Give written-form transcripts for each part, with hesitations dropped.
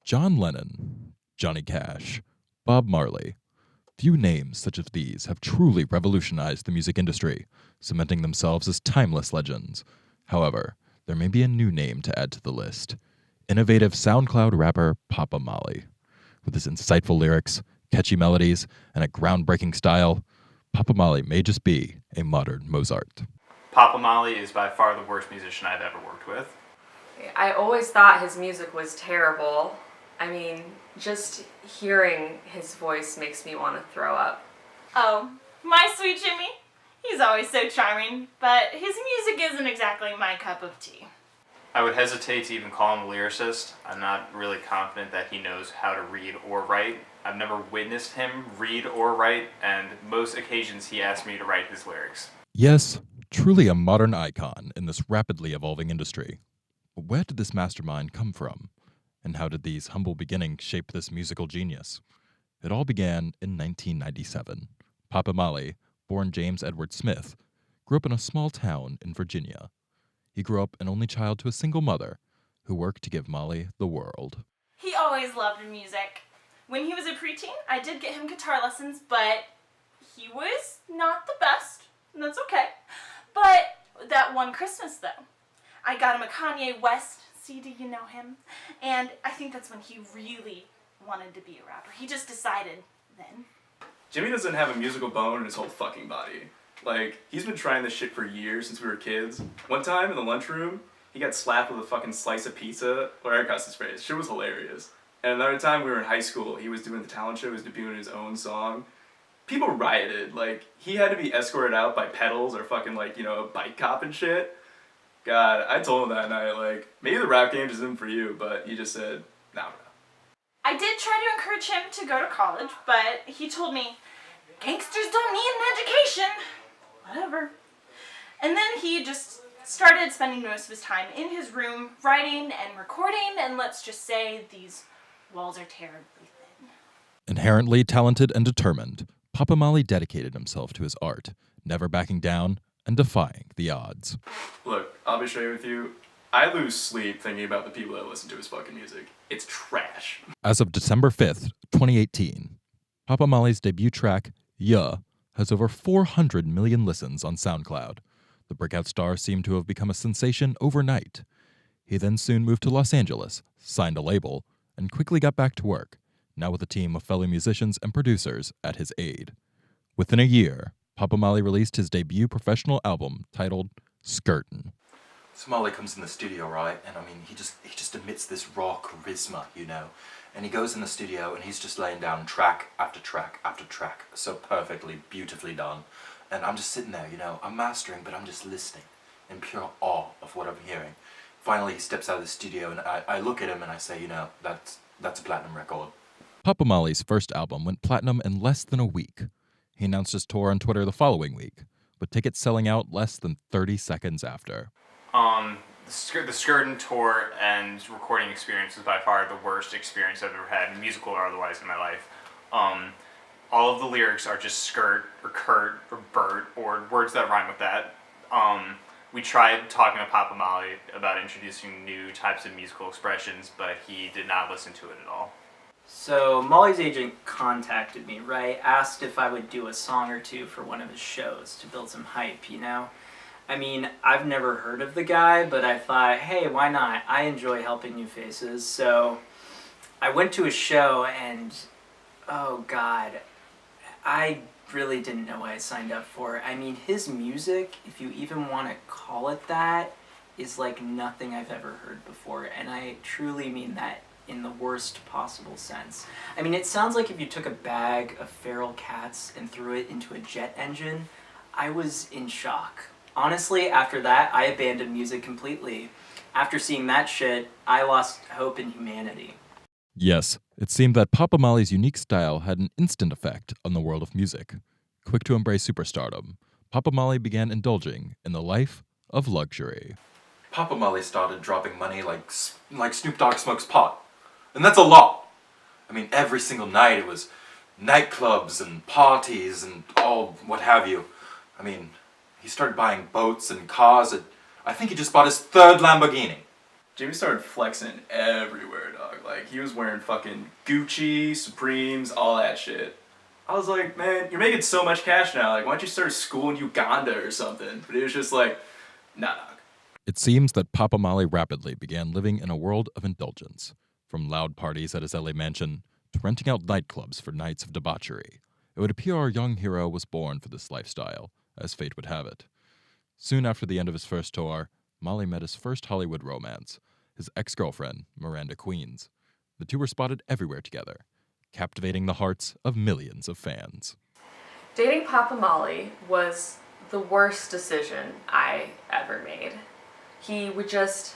John Lennon, Johnny Cash, Bob Marley. Few names such as these have truly revolutionized the music industry, cementing themselves as timeless legends. However, there may be a new name to add to the list. Innovative SoundCloud rapper Papa Molly. With his insightful lyrics, catchy melodies, and a groundbreaking style, Papa Molly may just be a modern Mozart. Papa Molly is by far the worst musician I've ever worked with. I always thought his music was terrible. I mean, just hearing his voice makes me want to throw up. Oh, my sweet Jimmy. He's always so charming, but his music isn't exactly my cup of tea. I would hesitate to even call him a lyricist. I'm not really confident that he knows how to read or write. I've never witnessed him read or write, and most occasions he asks me to write his lyrics. Yes, truly a modern icon in this rapidly evolving industry. But where did this mastermind come from? And how did these humble beginnings shape this musical genius? It all began in 1997. Papa Molly, born James Edward Smith, grew up in a small town in Virginia. He grew up an only child to a single mother who worked to give Molly the world. He always loved music. When he was a preteen, I did get him guitar lessons, but he was not the best, and that's okay. But that one Christmas, though, I got him a Kanye West CD, you know him, and I think that's when he really wanted to be a rapper. He just decided then. Jimmy doesn't have a musical bone in his whole fucking body. Like, he's been trying this shit for years since we were kids. One time in the lunchroom, he got slapped with a fucking slice of pizza right across his face. Shit was hilarious. And another time we were in high school, he was doing the talent show, he was debuting his own song. People rioted. Like, he had to be escorted out by pedals or fucking, like, you know, a bike cop and shit. God, I told him that night, like, maybe the rap game just isn't for you, but he just said, no. I did try to encourage him to go to college, but he told me, gangsters don't need an education. Whatever. And then he just started spending most of his time in his room writing and recording, and let's just say these walls are terribly thin. Inherently talented and determined, Papa Molly dedicated himself to his art, never backing down and defying the odds. Look, I'll be straight with you. I lose sleep thinking about the people that listen to his fucking music. It's trash. As of December 5th, 2018, Papa Molly's debut track, Yeah, has over 400 million listens on SoundCloud. The breakout star seemed to have become a sensation overnight. He then soon moved to Los Angeles, signed a label, and quickly got back to work, now with a team of fellow musicians and producers at his aid. Within a year, Papa Molly released his debut professional album titled Skirtin'. So Molly comes in the studio, right? And I mean, he just emits this raw charisma, you know? And he goes in the studio and he's just laying down track after track after track, so perfectly, beautifully done. And I'm just sitting there, you know, I'm mastering, but I'm just listening in pure awe of what I'm hearing. Finally, he steps out of the studio and I look at him and I say, you know, that's a platinum record. Papa Molly's first album went platinum in less than a week. He announced his tour on Twitter the following week, with tickets selling out less than 30 seconds after. The Skirtin' tour and recording experience was by far the worst experience I've ever had, musical or otherwise, in my life. All of the lyrics are just skirt or Kurt or Bert or words that rhyme with that. We tried talking to Papa Molly about introducing new types of musical expressions, but he did not listen to it at all. So Molly's agent contacted me, right? Asked if I would do a song or two for one of his shows to build some hype, you know? I mean, I've never heard of the guy, but I thought, hey, why not? I enjoy helping new faces. So I went to his show and, oh God, I really didn't know what I signed up for. I mean, his music, if you even want to call it that, is like nothing I've ever heard before. And I truly mean that in the worst possible sense. I mean, it sounds like if you took a bag of feral cats and threw it into a jet engine. I was in shock. Honestly, after that, I abandoned music completely. After seeing that shit, I lost hope in humanity. Yes, it seemed that Papa Molly's unique style had an instant effect on the world of music. Quick to embrace superstardom, Papa Molly began indulging in the life of luxury. Papa Molly started dropping money like Snoop Dogg smokes pot. And that's a lot. I mean, every single night it was nightclubs and parties and all what have you. I mean, he started buying boats and cars. I think he just bought his third Lamborghini. Jimmy started flexing everywhere, dog. Like, he was wearing fucking Gucci, Supremes, all that shit. I was like, man, you're making so much cash now. Like, why don't you start a school in Uganda or something? But he was just like, nah, dog. It seems that Papa Molly rapidly began living in a world of indulgence, from loud parties at his LA mansion to renting out nightclubs for nights of debauchery. It would appear our young hero was born for this lifestyle, as fate would have it. Soon after the end of his first tour, Molly met his first Hollywood romance, his ex-girlfriend, Miranda Queens. The two were spotted everywhere together, captivating the hearts of millions of fans. Dating Papa Molly was the worst decision I ever made. He would just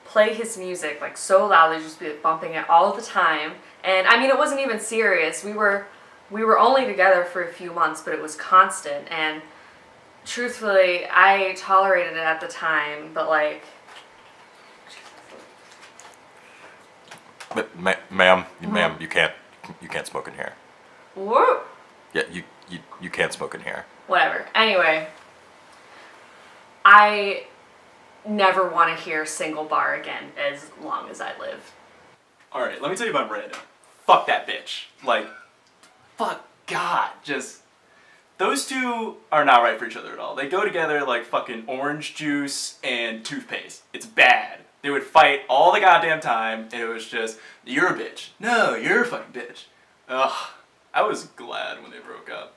play his music like so loudly, just be bumping it all the time. And I mean, it wasn't even serious. We were only together for a few months, but it was constant. And truthfully, I tolerated it at the time, but like... But, ma'am, you can't smoke in here. Whoa. Yeah, you can't smoke in here. Whatever. Anyway, I never want to hear Single Bar again as long as I live. Alright, let me tell you about Miranda. Fuck that bitch. Like, fuck God. Just, those two are not right for each other at all. They go together like fucking orange juice and toothpaste. It's bad. They would fight all the goddamn time, and it was just, you're a bitch. No, you're a fucking bitch. Ugh. I was glad when they broke up.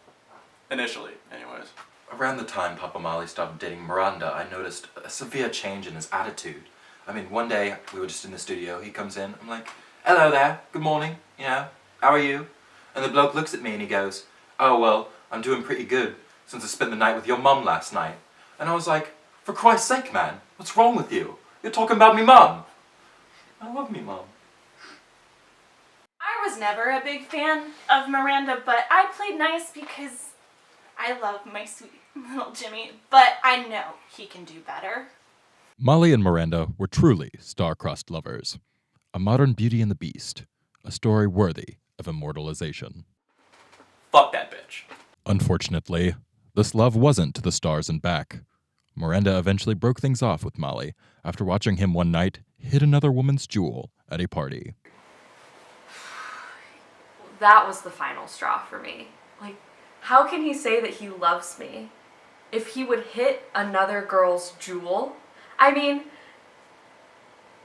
Initially, anyways. Around the time Papa Molly started dating Miranda, I noticed a severe change in his attitude. I mean, one day, we were just in the studio, he comes in, I'm like, hello there, good morning, how are you? And the bloke looks at me and he goes, oh well, I'm doing pretty good, since I spent the night with your mum last night. And I was like, for Christ's sake, man, what's wrong with you? You're talking about me mum. I love me mum. I was never a big fan of Miranda, but I played nice because I love my sweet little Jimmy, but I know he can do better. Molly and Miranda were truly star-crossed lovers. A modern Beauty and the Beast, a story worthy of immortalization. Fuck that bitch. Unfortunately, this love wasn't to the stars and back. Miranda eventually broke things off with Molly after watching him one night hit another woman's jewel at a party. That was the final straw for me. Like, how can he say that he loves me if he would hit another girl's jewel? I mean,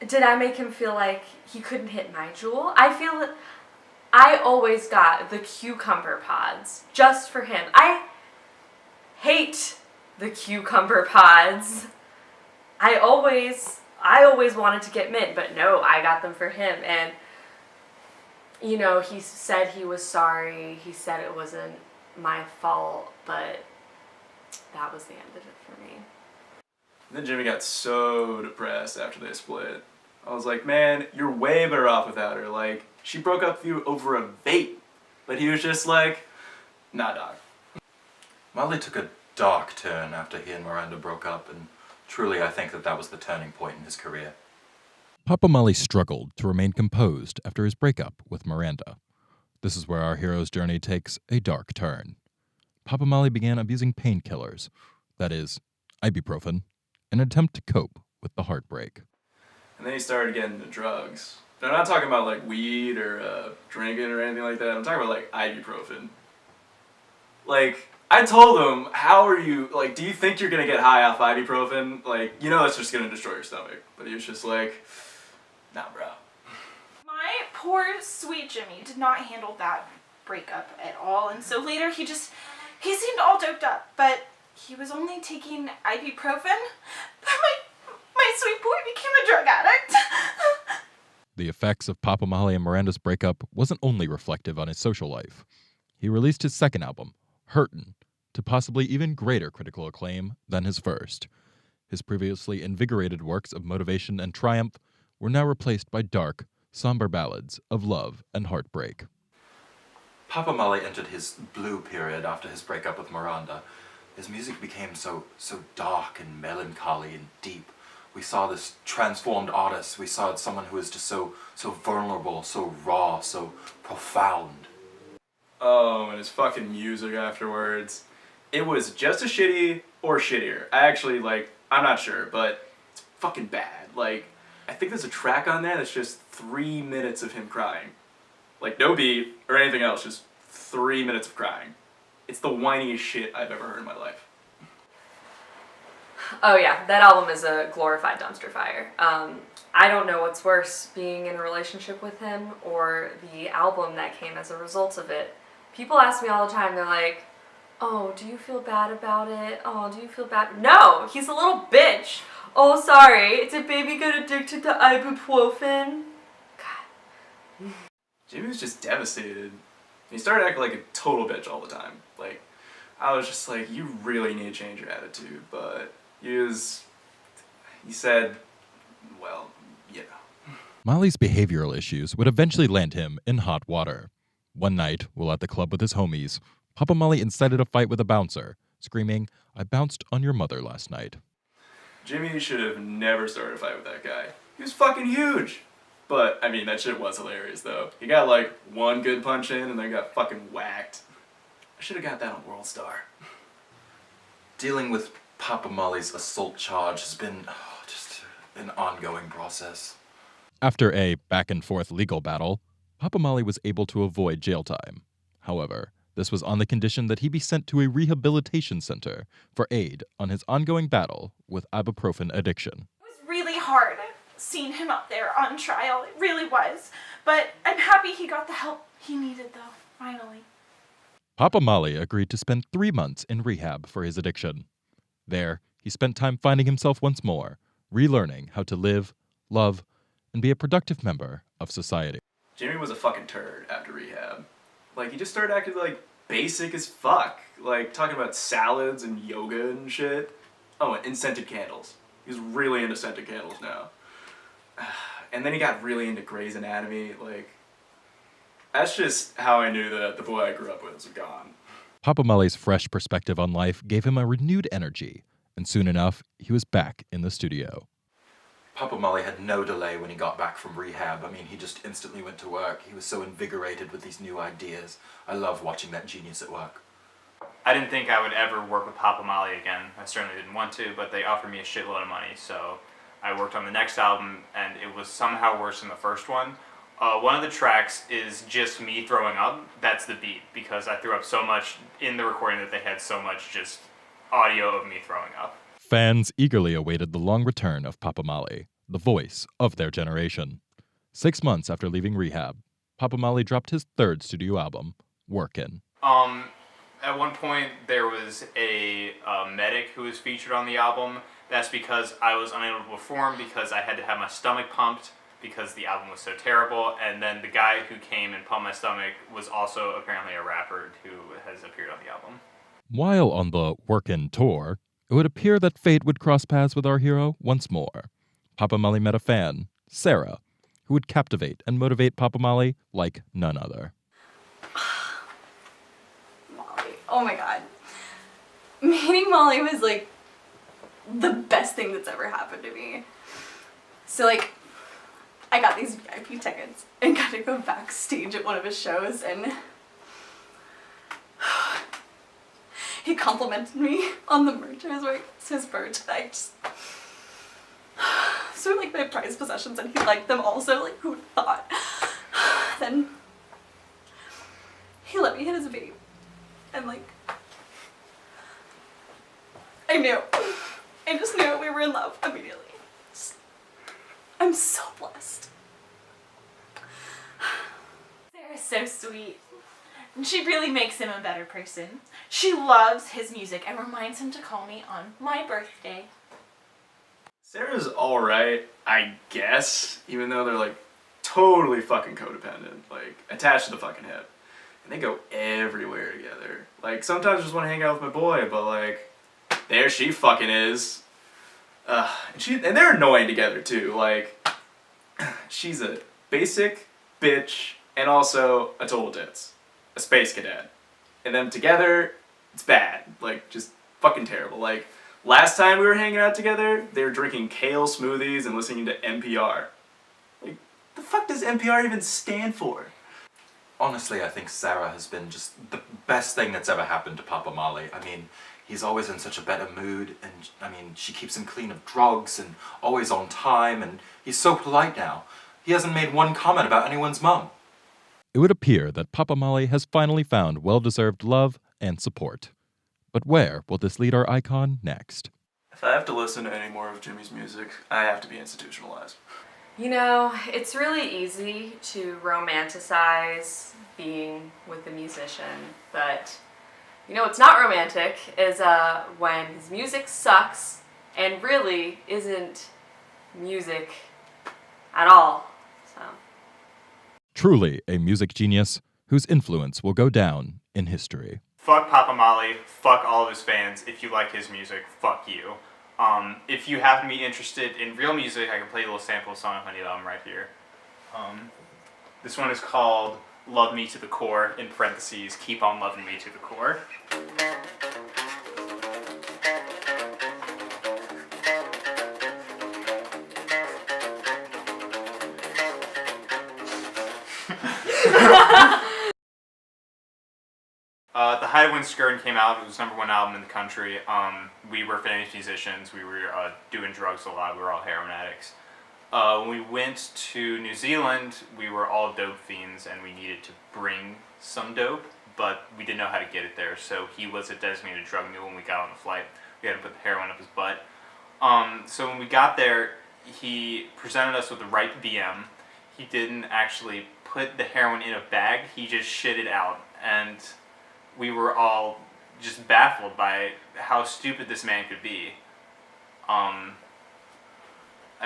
did I make him feel like he couldn't hit my jewel? I feel that I always got the cucumber pods just for him. I hate the cucumber pods. I always wanted to get mint, but no, I got them for him. And you know, he said he was sorry. He said it wasn't my fault, but that was the end of it for me. And then Jimmy got so depressed after they split. I was like, man, you're way better off without her. Like, she broke up with you over a vape. But he was just like, nah, dog. Molly took a dark turn after he and Miranda broke up, and truly I think that was the turning point in his career. Papa Molly struggled to remain composed after his breakup with Miranda. This is where our hero's journey takes a dark turn. Papa Molly began abusing painkillers, that is, ibuprofen, in an attempt to cope with the heartbreak. And then he started getting into drugs. And I'm not talking about like weed or drinking or anything like that. I'm talking about like ibuprofen. Like, I told him, how are you, like, do you think you're gonna get high off ibuprofen? Like, you know it's just gonna destroy your stomach. But he was just like, nah, bro. My poor sweet Jimmy did not handle that breakup at all, and so later he seemed all doped up, but he was only taking ibuprofen. But my sweet boy became a drug addict. The effects of Papa Molly and Miranda's breakup wasn't only reflective on his social life. He released his second album, Hurtin', to possibly even greater critical acclaim than his first. His previously invigorated works of motivation and triumph were now replaced by dark, somber ballads of love and heartbreak. Papa Molly entered his blue period after his breakup with Miranda. His music became so dark and melancholy and deep. We saw this transformed artist. We saw someone who was just so vulnerable, so raw, so profound. Oh, and his fucking music afterwards. It was just as shitty or shittier. I actually, like, I'm not sure, but it's fucking bad. Like, I think there's a track on there that's just 3 minutes of him crying. Like, no beat or anything else, just 3 minutes of crying. It's the whiniest shit I've ever heard in my life. Oh yeah, that album is a glorified dumpster fire. I don't know what's worse, being in a relationship with him or the album that came as a result of it. People ask me all the time, they're like, oh, do you feel bad about it? Oh, do you feel bad? No, he's a little bitch. Oh, sorry, did baby get addicted to ibuprofen? God. Jimmy was just devastated. He started acting like a total bitch all the time. Like, I was just like, you really need to change your attitude. But he said, well, you know. Molly's behavioral issues would eventually land him in hot water. One night, while at the club with his homies, Papa Molly incited a fight with a bouncer, screaming, "I bounced on your mother last night." Jimmy should have never started a fight with that guy. He was fucking huge. But, I mean, that shit was hilarious, though. He got, like, one good punch in and then got fucking whacked. I should have got that on World Star. Dealing with Papa Molly's assault charge has been just an ongoing process. After a back-and-forth legal battle, Papa Molly was able to avoid jail time. However, this was on the condition that he be sent to a rehabilitation center for aid on his ongoing battle with ibuprofen addiction. It was really hard seeing him up there on trial. It really was. But I'm happy he got the help he needed, though, finally. Papa Molly agreed to spend 3 months in rehab for his addiction. There, he spent time finding himself once more, relearning how to live, love, and be a productive member of society. Jimmy was a fucking turd after rehab. Like, he just started acting, like, basic as fuck. Like, talking about salads and yoga and shit. Oh, and scented candles. He's really into scented candles now. And then he got really into Grey's Anatomy. Like, that's just how I knew that the boy I grew up with was gone. Papa Molly's fresh perspective on life gave him a renewed energy, and soon enough, he was back in the studio. Papa Molly had no delay when he got back from rehab. I mean, he just instantly went to work. He was so invigorated with these new ideas. I love watching that genius at work. I didn't think I would ever work with Papa Molly again. I certainly didn't want to, but they offered me a shitload of money, so I worked on the next album, and it was somehow worse than the first one. One of the tracks is just me throwing up. That's the beat, because I threw up so much in the recording that they had so much just audio of me throwing up. Fans eagerly awaited the long return of Papa Molly, the voice of their generation. 6 months after leaving rehab, Papa Molly dropped his third studio album, Workin'. At one point, there was a medic who was featured on the album. That's because I was unable to perform because I had to have my stomach pumped because the album was so terrible. And then the guy who came and pumped my stomach was also apparently a rapper who has appeared on the album. While on the Workin' tour, it would appear that fate would cross paths with our hero once more. Papa Molly met a fan, Sarah, who would captivate and motivate Papa Molly like none other. Molly. Oh my god. Meeting Molly was like the best thing that's ever happened to me. So like, I got these VIP tickets and got to go backstage at one of his shows, and he complimented me on the merch I was wearing. It's his birthday. So like my prized possessions, and he liked them also. Like, who'd thought? Then he let me hit his vape, and like, I knew. I just knew we were in love immediately. I'm so blessed. Sarah's so sweet. And she really makes him a better person. She loves his music and reminds him to call me on my birthday. Sarah's alright, I guess, even though they're, like, totally fucking codependent, like, attached to the fucking hip. And they go everywhere together. Like, sometimes I just want to hang out with my boy, but, like, there she fucking is. And they're annoying together, too. Like, she's a basic bitch and also a total ditz. A space cadet. And them together, it's bad. Like, just fucking terrible. Like, last time we were hanging out together, they were drinking kale smoothies and listening to NPR. Like, the fuck does NPR even stand for? Honestly, I think Sarah has been just the best thing that's ever happened to Papa Molly. I mean, he's always in such a better mood, and I mean, she keeps him clean of drugs and always on time, and he's so polite now. He hasn't made one comment about anyone's mum. It would appear that Papa Molly has finally found well-deserved love and support. But where will this lead our icon next? If I have to listen to any more of Jimmy's music, I have to be institutionalized. You know, it's really easy to romanticize being with a musician, but you know what's not romantic is when his music sucks and really isn't music at all. So. Truly a music genius whose influence will go down in history. Fuck Papa Molly, fuck all of his fans. If you like his music, fuck you. If you happen to be interested in real music, I can play a little sample of Song of Honey Album right here. This one is called Love Me to the Core, in parentheses, keep on loving me to the core. The height of when Skirtin' came out, it was #1 album in the country. We were famous musicians. We were doing drugs a lot. We were all heroin addicts. When we went to New Zealand, we were all dope fiends, and we needed to bring some dope, but we didn't know how to get it there. So he was a designated drug mule when we got on the flight. We had to put the heroin up his butt. So when we got there, he presented us with the right BM. He didn't actually put the heroin in a bag. He just shit it out, and we were all just baffled by how stupid this man could be. I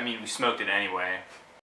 mean, we smoked it anyway.